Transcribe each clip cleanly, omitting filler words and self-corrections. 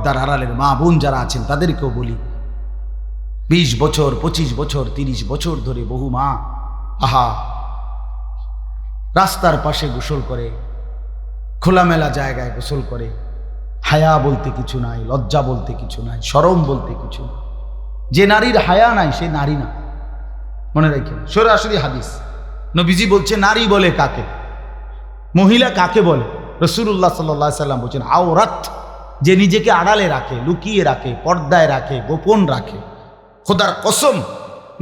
পর্দার আড়ালের মা বোন যারা আছেন তাদেরকেও বলি, 20 বছর 25 বছর 30 বছর ধরে বহু মা আহা রাস্তার পাশে গোসল করে, খোলামেলা জায়গায় গোসল করে। হায়া বলতে কিছু নাই, লজ্জা বলতে কিছু নাই, শরম বলতে কিছু নাই। যে নারীর হায়া নাই সে নারী না, মনে রাখেন। সরাসরি হাদিস, নবীজি বলছে নারী বলে কাকে, মহিলা কাকে বলে। রাসূলুল্লাহ সাল্লাল্লাহু আলাইহি সাল্লাম বলছেন আওরাত, যে নিজেকে আড়ালে রাখে, লুকিয়ে রাখে, পর্দায় রাখে, গোপন রাখে। খোদার কসম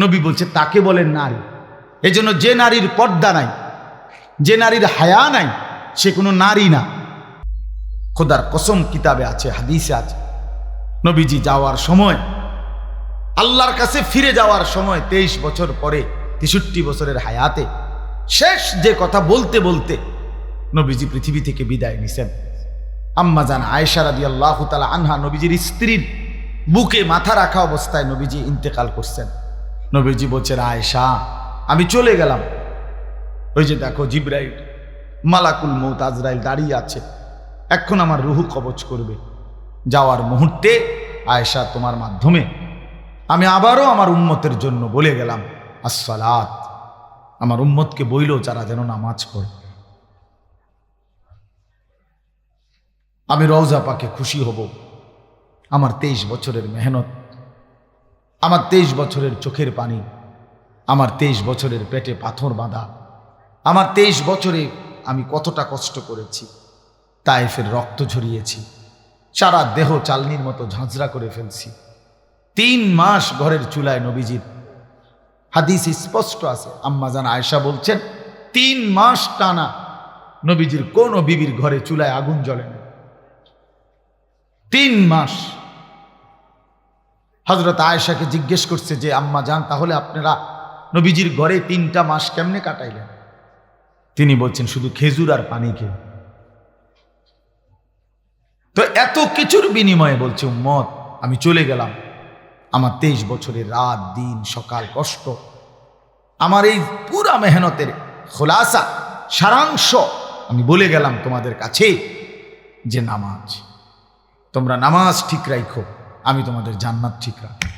নবী বলছে তাকে বলেন নারী। এজন্য যে নারীর পর্দা নাই, যে নারীর হায়া নাই, সে কোনো নারী না। খোদার কসম কিতাবে আছে, হাদিসে আছে। নবীজি যাওয়ার সময়, আল্লাহর কাছে ফিরে যাওয়ার সময় 23 বছর পরে, 63 বছরের হায়াতে শেষ যে কথা বলতে বলতে নবীজি পৃথিবী থেকে বিদায় নিছেন। আম্মা জান আয়েশা রাদিয়াল্লাহু তাআলা আনহা, নবীজির স্ত্রীর বুকে মাথা রাখা অবস্থায় নবীজি ইন্তেকাল করছেন। নবীজি বলছেন আয়েশা আমি চলে গেলাম, ওই যে দেখো জিবরাইল মালাকুল মউত আজরাইল দাঁড়িয়ে আছে, এখন আমার রুহু কবজ করবে। যাওয়ার মুহূর্তে আয়েশা তোমার মাধ্যমে আমি আবারও আমার উম্মতের জন্য বলে গেলাম আসসালাত, আমার উম্মতকে বইল যারা যেন নামাজ পড়ে। আমি রওজা পাকে খুশি হব। আমার 23 বছরের মেহনত, আমার 23 বছরের চোখের পানি, আমার 23 বছরের পেটে পাথর বাঁধা, আমার 23 বছরে আমি কতটা কষ্ট করেছি। তায়েফের রক্ত ঝরিয়েছি, সারা দেহ চালনির মতো ঝাঁঝরা করে ফেলছি। 3 মাস ঘরের চুলায় নবীজির, হাদিস স্পষ্ট আছে, আম্মা জান আয়েশা বলছেন 3 মাস টানা নবীজির কোন বিবির ঘরে চুলায় আগুন জ্বলে না। 3 মাস। হযরত আয়েশাকে জিজ্ঞেস করছে যে আম্মা জান তাহলে আপনারা নবীজির ঘরে 3টা মাস কেমনে কাটাইলেন? তিনি বলছেন শুধু খেজুর আর পানি খেয়ে। তো এত কিছুর বিনিময়ে বলছে উম্মত আমি চলে গেলাম, আমার 23 বছরের রাত দিন সকাল কষ্ট, আমার এই পুরা মেহনতের খোলাসা সারাংশ আমি বলে গেলাম তোমাদের কাছে যে নামাজ, তোমরা নামাজ ঠিক রাখো, আমি তোমাদের জান্নাত ঠিক রাখবো।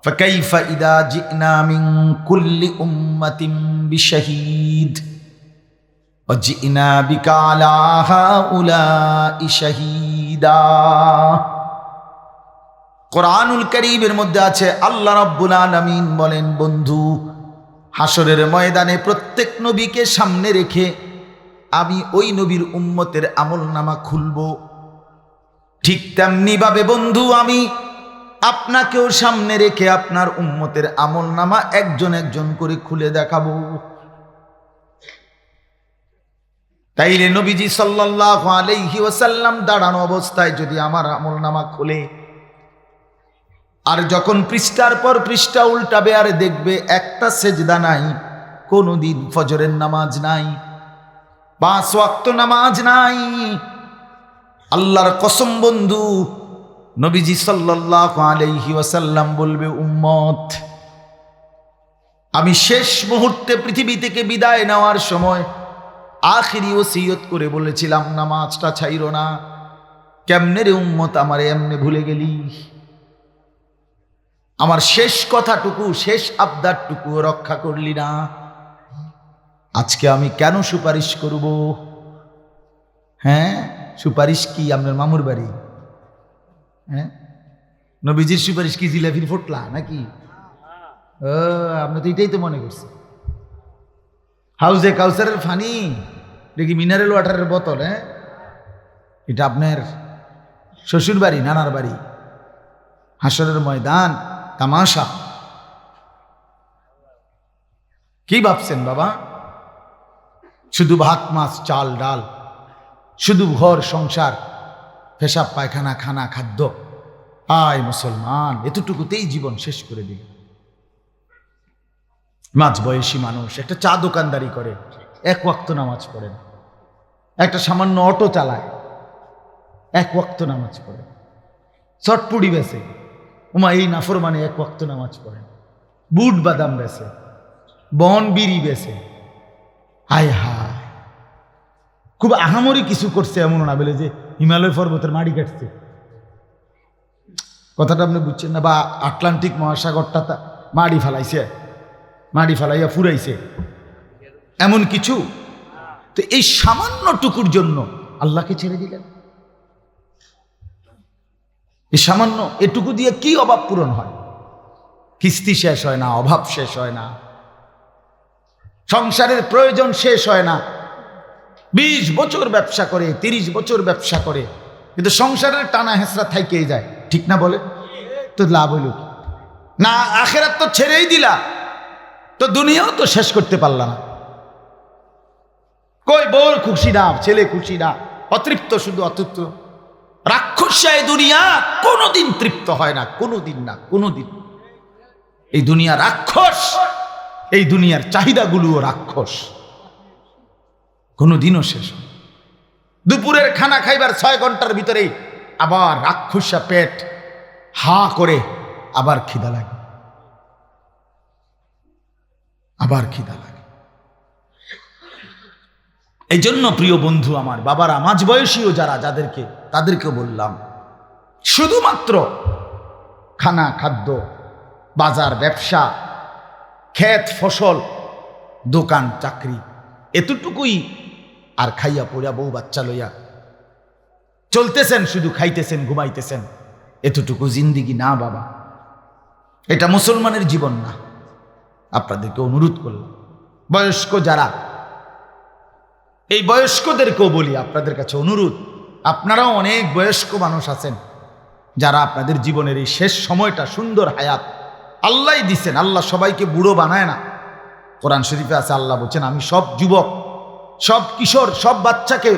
فكيف إذا جئنا من كل أمة بشهيد وجئنا بك على هؤلاء شهيدا। কোরআনুল কারীমের মধ্যে আছে আল্লাহ রাব্বুল আলামিন বলেন বন্ধু হাসরের ময়দানে প্রত্যেক নবীকে সামনে রেখে আমি ওই নবীর উম্মতের আমলনামা খুলব। ঠিক তেমনি ভাবে বন্ধু আমি আপনাকেও সামনে রেখে আপনার উম্মতের আমলনামা একজন একজন করে খুলে দেখাবো। তাইলে নবীজি সাল্লাল্লাহু আলাইহি ওয়াসাল্লাম দাঁড়ানো অবস্থায় যদি আমার আমলনামা খুলে, আর যখন পৃষ্ঠার পর পৃষ্ঠা উল্টাবে আর দেখবে একটা সেজদা নাই, কোনদিন ফজরের নামাজ নাই, 5 ওয়াক্ত নামাজ নাই, আল্লাহর কসম বন্ধু নবীজি সাল্লাল্লাহু আলাইহি ওয়াসাল্লাম বলবে উম্মত আমি শেষ মুহূর্তে পৃথিবী থেকে বিদায় নেওয়ার সময় আখিরি ওসিয়ত করে বলেছিলাম নামাজটা ছাইরো না। কেমনে রে উম্মত আমারে এমনে ভুলে গেলি? আমার শেষ কথাটুকু, শেষ আবদারটুকু রক্ষা করলি না। আজকে আমি কেন সুপারিশ করব? হ্যাঁ সুপারিশ কি আপনার মামুর বাড়ি? হ্যাঁ নবীজির সুপারিশ কি জিলাপির ফোটলা নাকি? আপনি তো এটাই তো মনে করছেন। হাউজে কাউসারের ফানি দেখি মিনারেল ওয়াটারের বোতল। হ্যাঁ এটা আপনার শ্বশুর বাড়ি, নানার বাড়ি। হাসরের ময়দান তামাশা। কি ভাবছেন বাবা? শুধু ভাত মাছ চাল ডাল, শুধু ঘর সংসার, পেশাব পায়খানা, খানা খাদ্য। আয় মুসলমান এতটুকুতেই জীবন শেষ করে দিল। মাঝ বয়সী মানুষ একটা চা দোকানদারি করে, 1 ওয়াক্ত নামাজ পড়েন। একটা সামান্য অটো চালায়, 1 ওয়াক্ত নামাজ পড়েন। চটপুড়ি বেচে, উমা এই নাফরমানে 1 ওয়াক্ত নামাজ পড়েন। বুট বাদাম বেচে, বন বিড়ি বেচে। হায় হায় খুব আহামরি কিছু করছে এমন না বলে যে হিমালয় পর্বতের মাড়ি কাটছে। কথাটা আপনি বুঝছেন না? বা আটলান্টিক মহাসাগরটা মাড়ি ফেলাইছে, মাড়ি ফেলাইয়া ফুরাইছে, এমন কিছু। তো এই সামান্য টুকুর জন্য আল্লাহকে ছেড়ে দিলেন। এই সামান্য এটুকু দিয়ে কি অভাব পূরণ হয়? কিস্তি শেষ হয় না, অভাব শেষ হয় না, সংসারের প্রয়োজন শেষ হয় না। 20 বছর ব্যবসা করে, 30 বছর ব্যবসা করে, কিন্তু সংসারের টানা হেঁচড়া থাইকেই যায়, ঠিক না বলে? তো লাভ হইল কি? না আখেরাত তো ছেড়েই দিলা, তো দুনিয়াও তো শেষ করতে পারলা না। কই বউর খুশি না, ছেলে খুশি না, অতৃপ্ত, শুধু অতৃপ্ত। রাক্ষসায় দুনিয়া কোনোদিন তৃপ্ত হয় না, কোনোদিন না, কোনোদিন। এই দুনিয়া রাক্ষস, এই দুনিয়ার চাহিদাগুলোও রাক্ষস, কোনোদিনও শেষ হয়। দুপুরের খানা খাইবার 6 ঘন্টার ভিতরে আবার রাক্ষসা পেট হা করে আবার খিদা লাগে, আবার খিদা লাগে। এই জন্য প্রিয় বন্ধু আমার, বাবারা, মাঝ বয়সীও যারা, তাদেরকে বললাম, শুধুমাত্র খানা, খাদ্য, বাজার, ব্যবসা, ক্ষেত ফসল, দোকান, চাকরি, এতটুকুই। আর খাইয়া পড়িয়া বউ বাচ্চা লইয়া চলতেছেন, শুধু খাইতেছেন, ঘুমাইতেছেন, এতটুকু জিন্দিগি না বাবা, এটা মুসলমানের জীবন না। আপনাদেরকে অনুরোধ করলাম, বয়স্ক যারা, এই বয়স্কদেরকেও বলি, আপনাদের কাছে অনুরোধ, আপনারাও অনেক বয়স্ক মানুষ আছেন যারা আপনাদের জীবনের এই শেষ সময়টা, সুন্দর হায়াত আল্লাহই দিছেন। আল্লাহ সবাইকে বুড়ো বানায় না। কোরআন শরীফে আছে, আল্লাহ বলছেন, আমি সব যুবক, সব কিশোর, সব বাচ্চাকে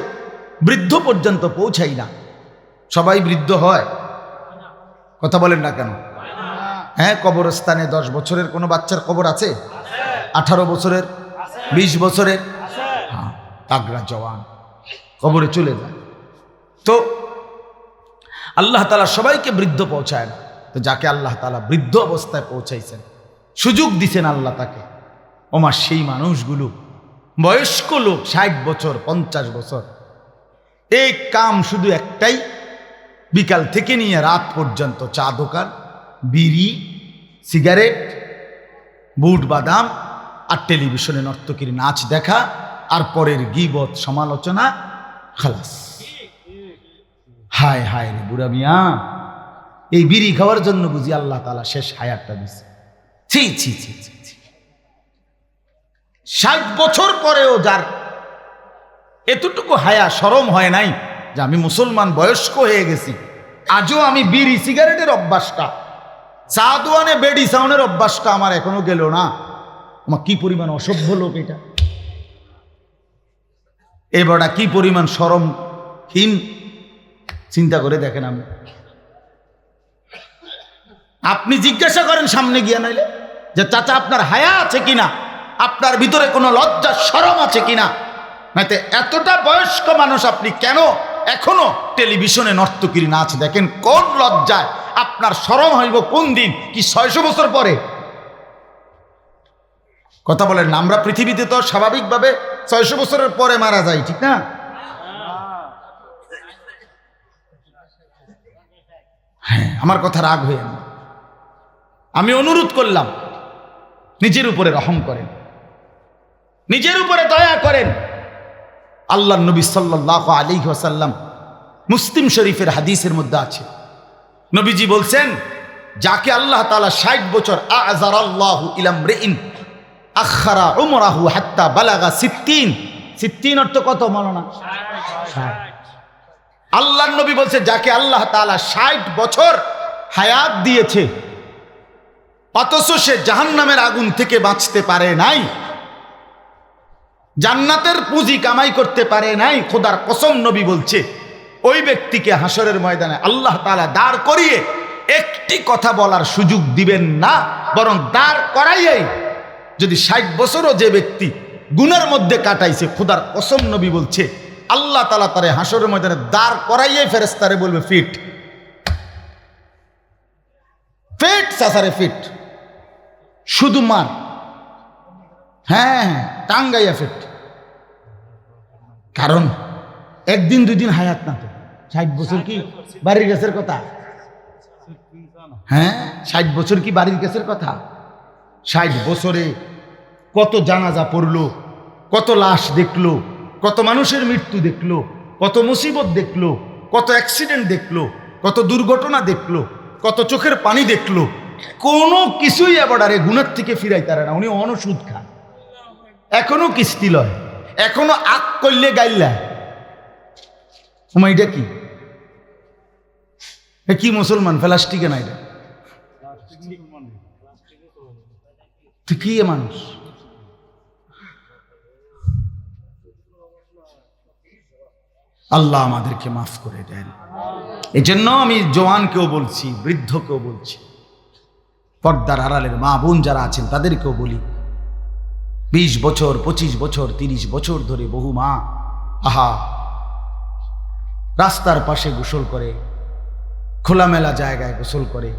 বৃদ্ধ পর্যন্ত পৌঁছাই না। সবাই বৃদ্ধ হয়? কথা বলেন না কেন? হ্যাঁ, কবরস্থানে 10 বছরের কোনো বাচ্চার কবর আছে? 18 বছরের, 20 বছরের, হ্যাঁ, তাগড়া জওয়ান কবরে চলে যায়। তো আল্লাহ তাআলা সবাইকে বৃদ্ধ পৌঁছায় না। তো যাকে আল্লাহ তাআলা বৃদ্ধ অবস্থায় পৌঁছাইছেন, সুযোগ দিছেন আল্লাহ তাকে, ওমা সেই মানুষগুলো, বয়স্ক লোক, 60 বছর, 50 বছর, এই কাম শুধু একটাই, বিকাল থেকে নিয়ে রাত পর্যন্ত চা দোকান, বিড়ি, সিগারেট, বুট বাদাম, আর টেলিভিশনে নর্তকীর নাচ দেখা, আর পরের গীবত, সমালোচনা, খালাস। হায় হায় রে বুড়া মিয়া, এই বিড়ি খাওয়ার জন্য বুঝি আল্লাহ তাআলা শেষ হায়াতটা দিছে? ছি ছি ছি ছি ছি। 60 বছর পরেও যার এতটুকু হায়া, শরম হয় নাই যে আমি মুসলমান, বয়স্ক হয়ে গেছি, আজও আমি বিড়ি সিগারেটের অভ্যাসটা, চা দোয়ানে বেডি সাউনের অভ্যাসটা আমার এখনো গেল না। আমার কি পরিমাণ অসভ্য লোক এটা! এবারটা কি পরিমাণ শরমহীন, চিন্তা করে দেখেন। আপনি জিজ্ঞাসা করেন সামনে গিয়া, নাইলে যে চাচা আপনার হায়া আছে কিনা, আপনার ভিতরে কোনো লজ্জা শরম আছে কিনা। নাইতে এতটা বয়স্ক মানুষ আপনি কেন এখনো টেলিভিশনে নর্তকীর নাচ দেখেন? কোন লজ্জায়? আপনার শরম হইব কোন দিন? কি 600 বছর পরে? কথা বলেন না? আমরা পৃথিবীতে তো স্বাভাবিকভাবে 600 বছরের পরে মারা যাই, ঠিক না? হ্যাঁ, আমার কথা রাগ হয়ে না, আমি অনুরোধ করলাম, নিজের উপরে রহম করেন, নিজের উপরে দয়া করেন। আল্লাহর নবী সাল্লাল্লাহু আলাইহি ওয়াসাল্লাম, মুসলিম শরীফের হাদিসের মধ্যে আছে, নবীজি বলছেন, যাকে আল্লাহ তাআলা 60 বছর, আযারাল্লাহু ইলা ইমরিইন আখারা উমরাহু হাত্তা বালাগা 60। 60 অর্থ কত মাওলানা? 60। আল্লাহর নবী বলছে, যাকে আল্লাহ তাআলা 60 বছর হায়াত দিয়েছে, অথচ সে জাহান্নামের আগুন থেকে বাঁচতে পারে নাই, জান্নাতের পুঁজি কামাই করতে পারে নাই, খোদার কসম নবী বলছে, ওই ব্যক্তিকে হাসরের ময়দানে আল্লাহ তাআলা দাঁড় করিয়ে একটি কথা বলার সুযোগ দিবেন না, বরং দাঁড় করাইয়াই, যদি 60 বছরও যে ব্যক্তি গুনার মধ্যে কাটাইছে, খোদার কসম নবী বলছে, আল্লাহ তাআলা তারে হাসরের ময়দানে দাঁড় করাইয়াই ফেরেশতারে বলবে, ফিট ফিট সাসারে ফিট, শুধু মার, হ্যাঁ টাঙ্গাইয়া ফিট। কারণ 1 দিন 2 দিন হায়াত না, তো 60 বছর কি বাড়ির গাছের কথা? হ্যাঁ, 60 বছর কি বাড়ির গাছের কথা? 60 বছরে কত জানাজা পড়লো, কত লাশ দেখলো, কত মানুষের মৃত্যু দেখলো, কত মুসিবত দেখলো, কত অ্যাক্সিডেন্ট দেখলো, কত দুর্ঘটনা দেখলো, কত চোখের পানি দেখলো। কোনো কিছুই এবারে গুণের থেকে ফিরাই তারা না। উনি অনসুদ খান, এখনো কিস্তি লয়, এখনো আগ করলে গাইলা। এটা কি? কি মুসলমান? প্লাস্টিকে না, এটা কি মানুষ? আল্লাহ আমাদেরকে মাফ করে দেন। এই জন্য আমি জওয়ানকেও বলছি, বৃদ্ধকেও বলছি, পর্দার আড়ালের মা বোন যারা আছেন তাদেরকেও বলি, 20 বছর 25 বছর 30 বছর ধরে বহু মা রাস্তার পাশে গোসল করে, খোলামেলা জায়গায় গোসল করে।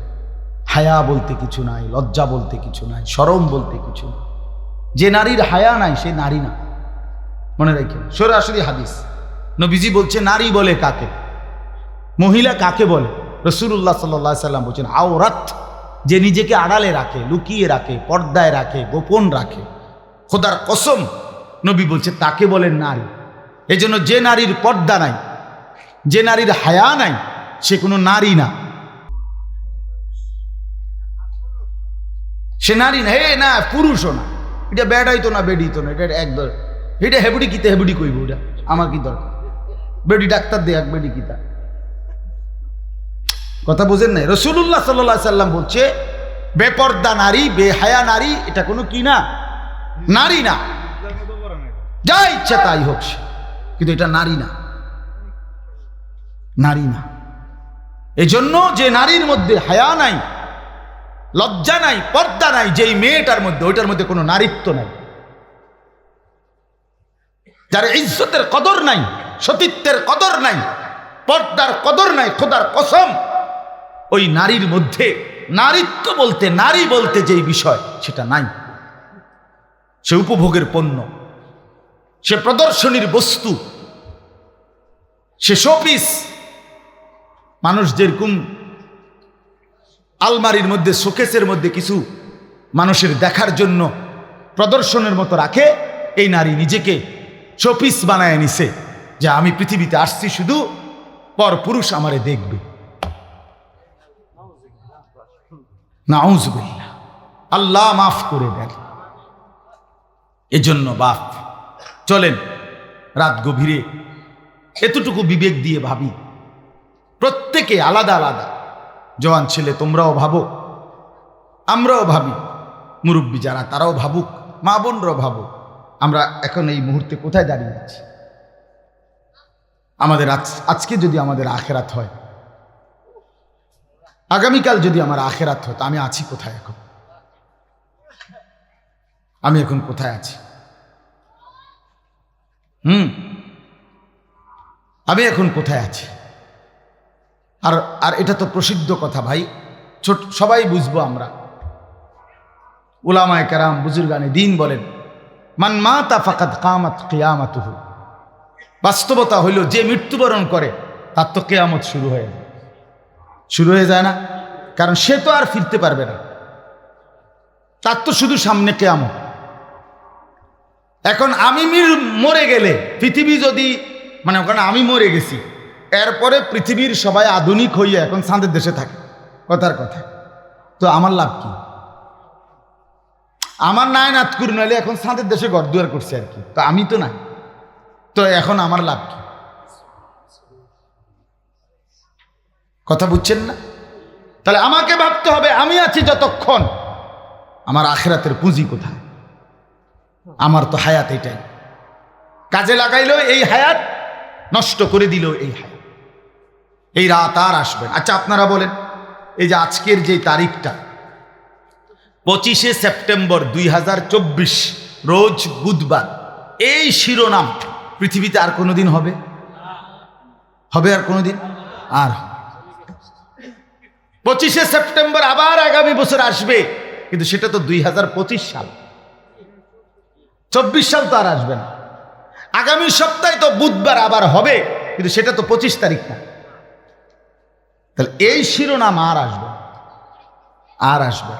হায়া বলতে কিছু নাই, লজ্জা বলতে কিছু নাই, শরম বলতে কিছু নাই। যে নারীর হায়া নাই সে নারী না, মনে রাখেন। সরাসরি হাদিস, নবীজি বলছে নারী বলে কাকে, মহিলা কাকে বলে। রাসূলুল্লাহ সাল্লাল্লাহু আলাইহি সাল্লাম বলছেন আওরাত, যে নিজেকে আড়ালে রাখে, লুকিয়ে রাখে, পর্দায় রাখে, গোপন রাখে। খোদার কসম, নবী বলছে তাকে বলেন নারী। এজন্য যে নারীর পর্দা নাই, যে নারীর হায়া নাই, সে কোনো নারী না, সে নারী না। হে না, পুরুষও না। এটা বেড়াইতো না, বেডিতো না, এটা একদম। এটা হেবুডি কিতে, হেবুডি কইব, ওটা আমার কি দরকার? বেডি ডাক্তার দেখ, বেডি কিতা কথা বোঝেন নাই? রাসূলুল্লাহ সাল্লাল্লাহু আলাইহি সাল্লাম বলছে বেপর্দা নারী, বেহায়া নারী, এটা কোনো কি না, নারী না। যা ইচ্ছা তাই হোক, কিন্তু এটা নারী না, নারী না। এজন্য যে নারীর মধ্যে হায়া নাই, লজ্জা নাই, পর্দা নাই, যেই মেয়েটার মধ্যে, ওইটার মধ্যে কোনো নারীত্ব নাই। যার ইজ্জতের কদর নাই, সতীত্বের কদর নাই, পর্দার কদর নাই, খোদার কসম, ওই নারীর মধ্যে নারীত্ব বলতে, নারী বলতে যেই বিষয় সেটা নাই। সে উপভোগের পণ্য, সে প্রদর্শনীর বস্তু, সে শোপিস। মানুষ যেরকম আলমারির মধ্যে, শোকেসের মধ্যে কিছু মানুষের দেখার জন্য প্রদর্শনের মতো রাখে, এই নারী নিজেকে শোপিস বানায় নিছে, যে আমি পৃথিবীতে আসছি শুধু পর পুরুষ আমারে দেখবে। নাউযুবিল্লাহ, আল্লাহ মাফ করে দেন। এজন্য বাপ, চলেন রাত গভীরে এতটুকু বিবেক দিয়ে ভাবি, প্রত্যেকে আলাদা আলাদা। জওয়ান ছেলে তোমরাও ভাবো, আমরাও ভাবি, মুরব্বী যারা তারাও ভাবুক, মা বোনরাও ভাবো, আমরা এখন এই মুহূর্তে কোথায় দাঁড়িয়ে আছি। আমাদের আজকে যদি আমাদের আখেরাত হয়, আগামীকাল যদি আমার আখেরাত হয়, তো আমি আছি কোথায় এখন? আমি এখন কোথায় আছি? আমি এখন কোথায় আছি? আর আর এটা তো প্রসিদ্ধ কথা ভাই, ছোট সবাই বুঝবো আমরা। উলামায়ে কেরাম, বুজুর্গানে দ্বীন বলেন, মান মাতা ফাকাদ কামাত কিয়ামাতুহু। বাস্তবতা হইল, যে মৃত্যুবরণ করে তার তো কিয়ামত শুরু হয়ে যায়। শুরু হয়ে যায় না? কারণ সে তো আর ফিরতে পারবে না, তার তো শুধু সামনে কিয়ামত। এখন আমি মরে গেলে, পৃথিবী যদি, মানে ওখানে আমি মরে গেছি, এরপরে পৃথিবীর সবাই আধুনিক হইয়া এখন চাঁদের দেশে থাকে, কথার কথা, তো আমার লাভ কি? আমার নাই নাতকুর নাইলে এখন চাঁদের দেশে ঘর দুয়ার করছে আর কি, তো আমি তো নাই, তো এখন আমার লাভ কি? কথা বুঝছেন না? তাহলে আমাকে ভাবতে হবে, আমি আছি যতক্ষণ, আমার আখিরাতের পুঁজি কোথায়? আমার তো হায়াত এটাই, কাজে লাগাইলো এই হায়াত, নষ্ট করে দিল এই হায়াত। এই রাত আর আসবে। আচ্ছা আপনারা বলেন, এই যে আজকের যে তারিখটা 25শে সেপ্টেম্বর 2024, রোজ বুধবার, এই শিরোনাম পৃথিবীতে আর কোনোদিন হবে? হবে আর কোনোদিন? আর 25শে সেপ্টেম্বর আবার আগামী বছর আসবে, কিন্তু সেটা তো 2025 সাল, 24 সাল তো আর আসবে না। আগামী সপ্তাহে তো বুধবার আবার হবে, কিন্তু সেটা তো 25 তারিখ না, তাহলে এই শিরোনাম আর আসবে আর আসবে।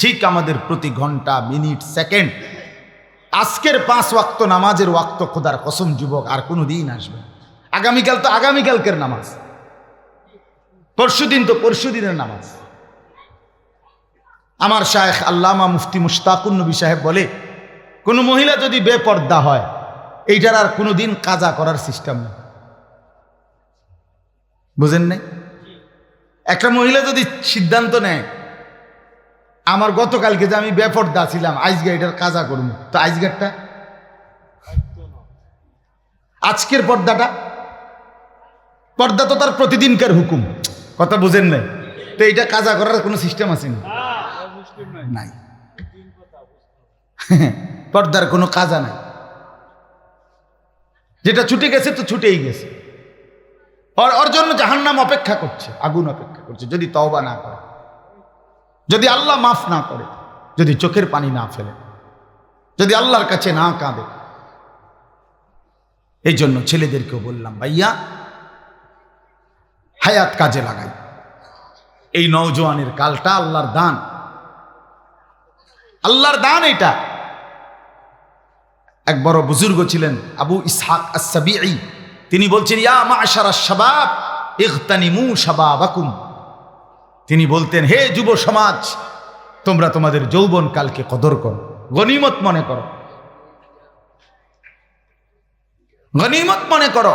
ঠিক আমাদের প্রতি ঘন্টা, মিনিট, সেকেন্ড আজকের 5 ওয়াক্ত নামাজের ওয়াক্ত খোদার কসম যুবক আর কোনো দিন আসবে। আগামীকাল তো আগামীকালকের নামাজ, পরশুদিন তো পরশুদিনের নামাজ। আমার শায়েখ আল্লামা মুফতি মুশতাকুন নবী সাহেব বলে, কোনো মহিলা যদি বেপর্দা হয় এইটার আর কোনো দিন কাজা করার সিস্টেম নেই। বুঝেন নাই? একটা মহিলা যদি সিদ্ধান্ত নেয় আমার গতকালকে যে আমি বেপর্দা ছিলাম আজকে এটার কাজা করবো, তো আজকেরটা আজকের পর্দা তো তার প্রতিদিনকার হুকুম। কথা বুঝেন নাই? তো এটা কাজা করার কোনো সিস্টেম আছে না? নাই। পর্দার কোনো কাজা নাই। যেটা ছুটে গেছে তো ছুটেই গেছে। ওর জন্য জাহান্নাম অপেক্ষা করছে, আগুন অপেক্ষা করছে, যদি তওবা না করে, যদি আল্লাহ মাফ না করে, যদি চোখের পানি না ফেলে, যদি আল্লাহর কাছে না কাঁদে। এই জন্য ছেলেদেরকেও বললাম, ভাইয়া হায়াত কাজে লাগাই। এই নওজোয়ানের কালটা আল্লাহর দান, আল্লাহর দান। এটা এক বড় বুজুর্গ ছিলেন আবু ইসহাক আস-সাবিঈ, তিনি বলছেন, ইয়া মা'শারাশ শাবাব ইগতানিমু শাবাবাকুম। তিনি বলতেন, হে যুব সমাজ, তোমরা তোমাদের যৌবন কালকে কদর করো, গনিমত মনে করো, গনিমত মনে করো।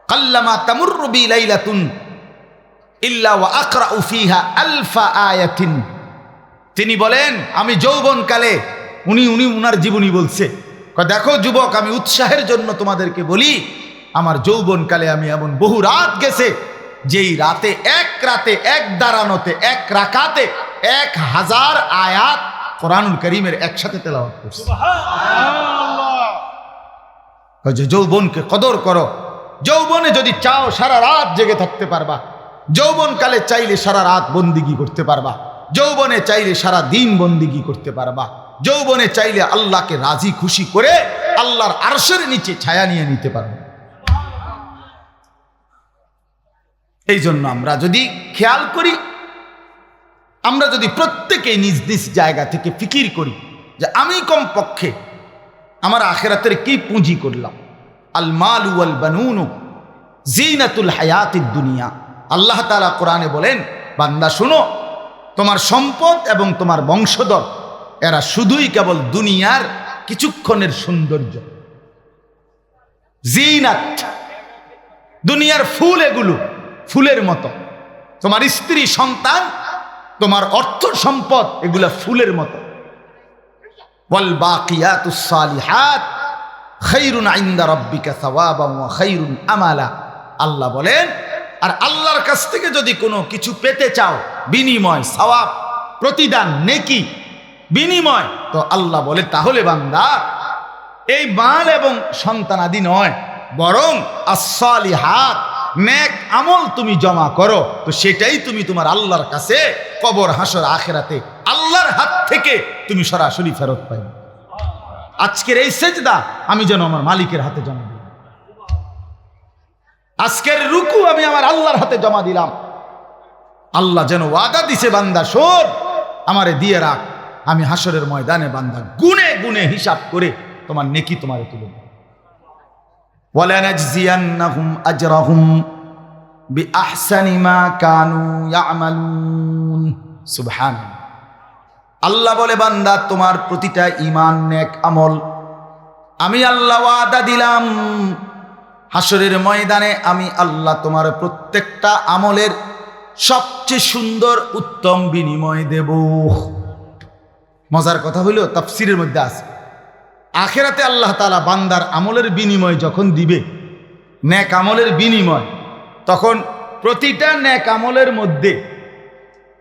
কাল্লামা তামুররু বি লাইলাতুন ইল্লা ওয়া আকরাউ ফিহা আলফা আয়াতিন। তিনি বলেন, আমি যৌবনকালে, উনি উনার জীবনী বলছে, দেখো যুবক, আমি উৎসাহের জন্য তোমাদেরকে বলি, আমার যৌবনকালে আমি এমন বহু রাত গেছে যেই রাতে এক দাঁড়ানোতে, এক রাকাতে 1000 আয়াত কোরআনুল কারীমের একসাথে তেলাওয়াত করছি। যে যৌবনকে কদর করো। যৌবনে যদি চাও সারা রাত জেগে থাকতে পারবা, যৌবনকালে চাইলে সারা রাত বন্দিগি করতে পারবা, যৌবনে চাইলে সারা দিন বন্দিগি করতে পারবা, যৌবনে চাইলে আল্লাহকে রাজি খুশি করে আল্লাহর আরশের নিচে ছায়া নিয়ে নিতে পারবা। এই জন্য আমরা যদি খেয়াল করি, আমরা যদি প্রত্যেকে নিজ নিজ জায়গা থেকে ফিকির করি যে আমি কমপক্ষে আমার আখিরাতের কি পুঁজি করলাম। আল মালু ওয়াল বানুনু জিনাতুল হায়াতিদ দুনিয়া। আল্লাহ তাআলা কোরআনে বলেন, বান্দা শোনো, তোমার সম্পদ এবং তোমার বংশধর এরা শুধুই কেবল দুনিয়ার কিছুক্ষণের সৌন্দর্য, জিনাত, দুনিয়ার ফুল, এগুলো ফুলের মতো। তোমার স্ত্রী, সন্তান, তোমার অর্থ সম্পদ, এগুলা ফুলের মতো। ওয়াল বাকিয়াতুস সালিহাত খায়রুন ইনদা রাব্বিকা সাওয়াবান ওয়া খায়রুন আমালা। আল্লাহ বলেন, আর আল্লাহর কাছ থেকে যদি কোনো কিছু পেতে চাও, বিনিময়, সওয়াব, প্রতিদান, নেকি, বিনিময়, তো আল্লাহ বলে তাহলে বান্দা এই মাল এবং সন্তানাদি নয়, বরং as-সালিহাত, নেক আমল তুমি জমা করো, তো সেটাই তুমি তোমার আল্লাহর কাছে কবর, হাসর, আখিরাতে আল্লাহর হাত থেকে তুমি সরাসরি ফেরত পাইবে। আজকের এই সেজদা আমি যেন আমার মালিকের হাতে জমা দিই, আজকের রুকু আমি আমার আল্লাহর হাতে জমা দিলাম। আল্লাহ যেন ওয়াদা দিছে, বান্দা শোন, আমারে দিয়ে রাখ, আমি হাসরের ময়দানে বান্দা গুনে গুনে হিসাব করে তোমার নেকি তোমারে তুলে দেব। ওয়ালানাজজিয়ান্নাহুম আজরাহুম বিআহসানি মা কানু ইয়ামালুন। সুবহানাল্লাহ। আল্লাহ বলে, বান্দা তোমার প্রতিটা ঈমান, নেক আমল আমি আল্লাহ ওয়াদা দিলাম, হাসরের ময়দানে আমি আল্লাহ তোমার প্রত্যেকটা আমলের সবচেয়ে সুন্দর উত্তম বিনিময় দেব। মজার কথা হইল, তাফসীরের মধ্যে আছে, আখিরাতে আল্লাহ তাআলা বান্দার আমলের বিনিময় যখন দিবে, নেক আমলের বিনিময়, তখন প্রতিটা নেক আমলের মধ্যে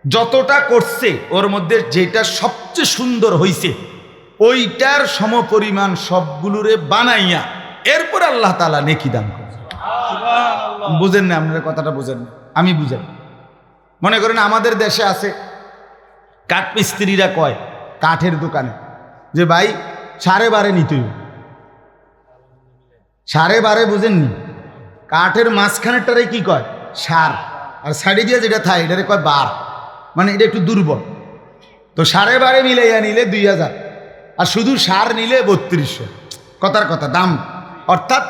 যতটা করছে ওর মধ্যে যেটা সবচেয়ে সুন্দর হইছে ওইটার সমপরিমাণ সবগুলোরে বানাইয়া এরপর আল্লাহ তাআলা নেকি দান করে। বুঝেন না? আপনারা কথাটা বুঝেন না, আমি বুঝাই। মনে করেন আমাদের দেশে আছে কাঠ মিস্ত্রিরা কয় কাঠের দোকানে যে ভাই 12.5 নিতেই, 12.5 বুঝেননি? কাঠের মাঝখানেরটারে কি কয়? সার, আর সাইডে দিয়ে যেটা থাকে এটারে কয় বার, মানে এটা একটু দুর্বল। তো 12.5 মিলাইয়া নিলে 2000, আর শুধু সার নিলে 3200। কথার কথা দাম, অর্থাৎ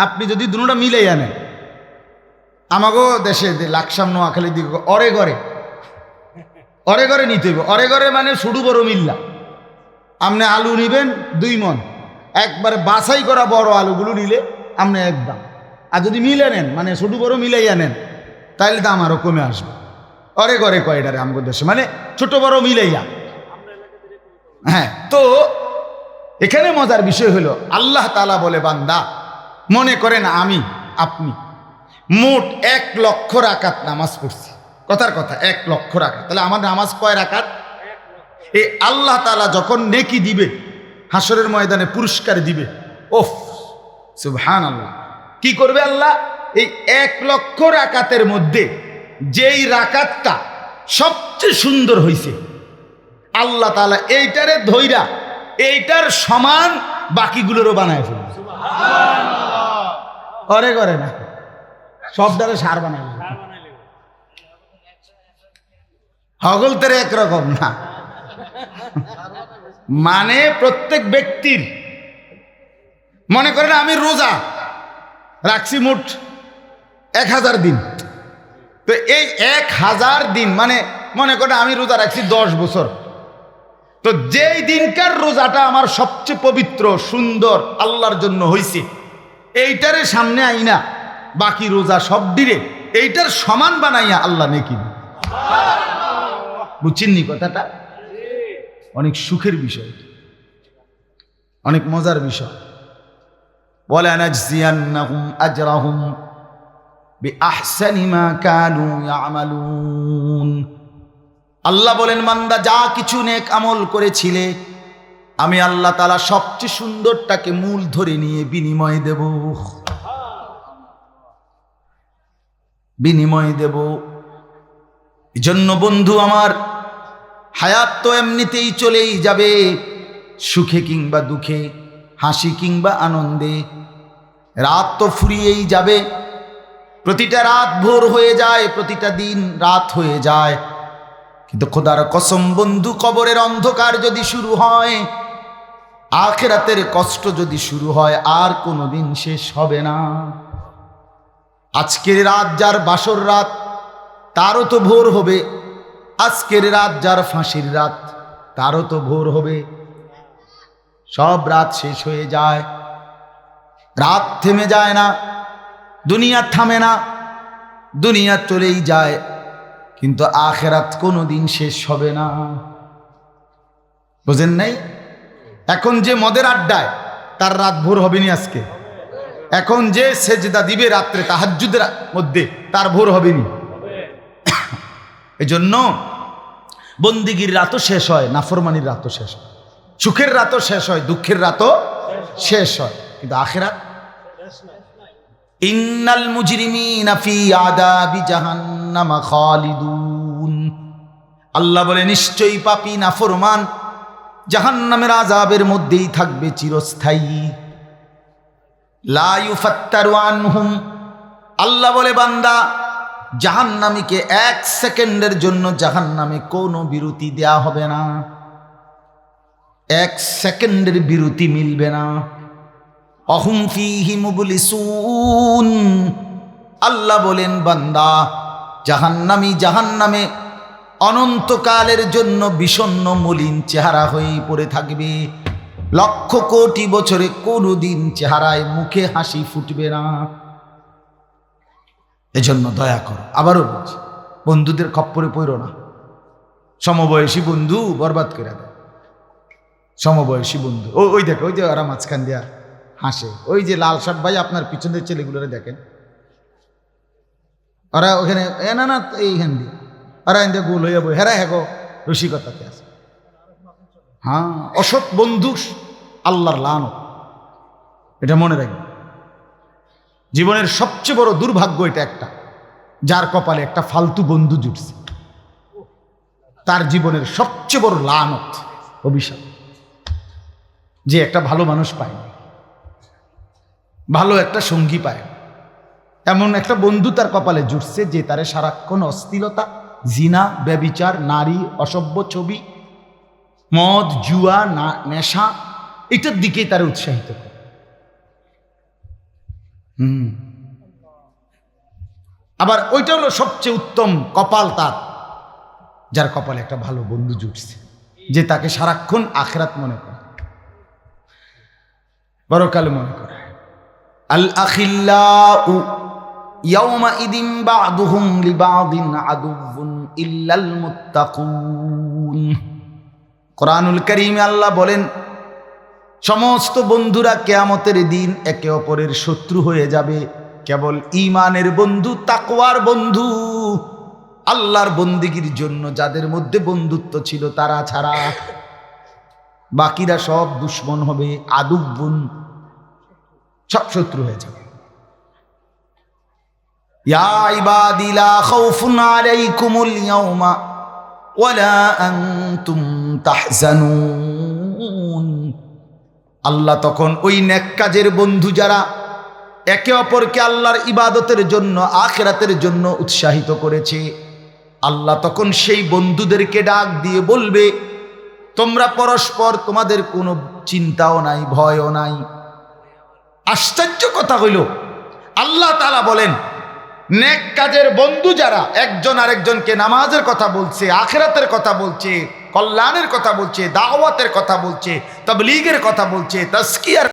আপনি যদি দুটোটা মিলাইয়া নেন, আমাগো দেশে লাকসাম নোয়াখালী দিকে অরে ঘরে নিতে হইব। অরে ঘরে মানে শুধু বড় মিল্লা, আপনি আলু নিবেন 2 মণ, একবারে বাছাই করা বড় আলুগুলো নিলে আপনি একদম। আর যদি মিলে নেন, মানে ছোট বড় মিলাইয়া নেন, তাহলে দাম আরো কমে আসবে। অরে ঘরে কয়টারে আমাদের দেশে, মানে ছোট বড় মিলাইয়া। হ্যাঁ, তো এখানে মজার বিষয় হলো আল্লাহ তাআলা বলে, বান্দা মনে করেন আমি আপনি মোট 1 লক্ষ রাকাত নামাজ পড়ছি। কথার কথা 1 লক্ষ রাকাত, তাহলে আমার নামাজ কয় রাকাত? এই আল্লাহ তাআলা যখন নেকি দিবে, হাসরের ময়দানে পুরস্কার দিবে, ওফ সুবহানাল্লাহ, কি করবে আল্লাহ? এই 1 লক্ষ রাকাতের মধ্যে যেই রাকাতটা সবচেয়ে সুন্দর হইছে, আল্লাহ তাআলা এইটারে ধইরা এইটার সমান বাকিগুলোরও বানায় ফেলবে। অরে করে না, সবটারে সার বানায় হগল তেরে একরকম না। মানে প্রত্যেক ব্যক্তির, মনে করেন আমি রোজা রাখছি মোট 1000 দিন, তো এই 1000 দিন মানে মনে করেন আমি রোজা রাখছি 10 বছর, তো যেই দিনকার রোজাটা আমার সবচেয়ে পবিত্র সুন্দর আল্লাহর জন্য হইছে, এইটারে সামনে আইনা বাকি রোজা সব দিলে এইটার সমান বানাইয়া আল্লাহ নেকি। বুঝছেননি কথাটা? অনেক সুখের বিষয়, অনেক মজার বিষয়। ওয়ালানাজজিয়ান্নাহুম আজরাহুম বিআহসানি মা কানু ইয়ামালুন। আল্লাহ বলেন, বান্দা যা কিছু নেক আমল করেছিলে, আমি আল্লাহ তাআলা সবচেয়ে সুন্দরটাকে মূল ধরে নিয়ে বিনিময় দেব, বিনিময় দেব। এজন্য বন্ধু আমার, হায়াত তো এমনিতেই চলেই যাবে, সুখে কিংবা দুঃখে, হাসি কিংবা আনন্দে। রাত তো ফুরিয়েই যাবে, প্রতিটা রাত ভোর হয়ে যায়, প্রতিটা দিন রাত হয়ে যায়। কিন্তু খোদার কসম বন্ধু, কবরের অন্ধকার যদি শুরু হয়, আখিরাতের কষ্ট যদি শুরু হয়, আর কোনোদিন শেষ হবে না। আজকের রাত যার বাসর রাত, তারও তো ভোর হবে। আজকের রাত যার ফাঁসির রাত, তারও তো ভোর হবে। সব রাত শেষ হয়ে যায়, রাত থেমে যায় না, দুনিয়া থামে না, দুনিয়া চলেই যায়, কিন্তু আখিরাত কোনোদিন শেষ হবে না। বুঝেন নাই? এখন যে মদের আড্ডায়, তার রাত ভোর হবে নি আজকে। এখন যে সেজদা দিবে রাত্রে তাহাজ্জুদের মধ্যে, তার ভোর হবে নি। এজন্য বন্দিগির রাতও শেষ হয়, নাফরমানির রাতও শেষ হয়, সুখের রাতও শেষ হয়, দুঃখের রাতও শেষ হয়, কিন্তু আখিরাত। ইন্নাল মুজরিমিনা ফি আযাবি জাহান্নামা খালিদুন। আল্লাহ বলে, নিশ্চয়ই পাপী নাফরমান জাহান্নামের আযাবের মধ্যেই থাকবে চিরস্থায়ী। লা ইউফাত্তারু আনহুম। আল্লাহ বলে, বান্দা জাহান্নামীকে 1 সেকেন্ডের জন্য জাহান্নামে কোনো বিরতি দেয়া হবে না, 1 সেকেন্ডের বিরতি মিলবে না। অহুম ফীহি মুবলিসুন। আল্লাহ বলেন, বান্দা জাহান্নামী জাহান্নামে অনন্তকালের জন্য বিষণ্ণ মলিন চেহারা হয়েই পড়ে থাকবে। লক্ষ কোটি বছরে কোনোদিন চেহারায় মুখে হাসি ফুটবে না। এজন্য দয়া করো, আবারও বলছি, বন্ধুদের খপ্পরে পড়ো না। সমবয়সী বন্ধু বরবাদ করে দেয়। সমবয়সী বন্ধু, ওই দেখো, ওই যে ওরা মাঝখান দিয়া হাসে, ওই যে লাল শার্ট ভাই আপনার পিছনের ছেলেগুলোরে দেখেন, ওরা ওখানে না না এইখান দিয়ে ওরা এখান দিয়ে গোল হইয়া বই, হেরা হ্যাগো রসিকতাতে আছে। হ্যাঁ, অসৎ বন্ধু আল্লাহর লানত, এটা মনে রাখবে। জীবনের সবচেয়ে বড় দুর্ভাগ্য এটা একটা, যার কপালে একটা ফালতু বন্ধু জুটছে, তার জীবনের সবচেয়ে বড় লানত, অভিশাপ, যে একটা ভালো মানুষ পায়, ভালো একটা সঙ্গী পায়, এমন একটা বন্ধু তার কপালে জুটছে যে তারে সারাক্ষণ অস্থিরতা, জিনা, ব্যভিচার, নারী, অসভ্য ছবি, মদ, জুয়া, নেশা, এটার দিকেই তারা উৎসাহিত করে। আবার ওইটা হলো সবচেয়ে উত্তম কপাল তার, যার কপালে একটা ভালো বন্ধু জুটছে, যে তাকে সারাক্ষণ আখিরাত মনে করে, পরকালে মনে করে। আল আখিল্লাউ ইয়াউমাইদিন বা'দুহুম লিবা'দিন আদুউন ইল্লাল মুত্তাকুন। কোরআনুল কারীমে আল্লাহ বলেন, সমস্ত বন্ধুরা কিয়ামতের দিন একে অপরের শত্রু হয়ে যাবে, কেবল ঈমানের বন্ধু, তাকওয়ার বন্ধু, আল্লাহর বন্দেগীর জন্য যাদের মধ্যে বন্ধুত্ব ছিল তারা ছাড়া বাকিরা সব দুশ্মন হবে, আদুউন, সব শত্রু হয়ে যাবে। ইয়া ইবাদি লা খাউফুন আলাইকুমুল ইয়াওমা ওয়ালা আনতুম তাহজানুন। আল্লাহ তখন ওই নেক কাজের বন্ধু যারা একে অপরকে আল্লাহর ইবাদতের জন্য, আখিরাতের জন্য উৎসাহিত করেছে, আল্লাহ তখন সেই বন্ধুদেরকে ডাক দিয়ে বলবে, তোমরা পরস্পর, তোমাদের কোনো চিন্তাও নাই, ভয়ও নাই। আশ্চর্য কথা হইল, আল্লাহ তাআলা বলেন নেক কাজের বন্ধু যারা একজন আরেকজনকে নামাজের কথা বলছে, আখিরাতের কথা বলছে, কল্যাণের কথা বলছে, দাওয়াতের কথা বলছে, তাবলীগের কথা বলছে, তাজকিয়ার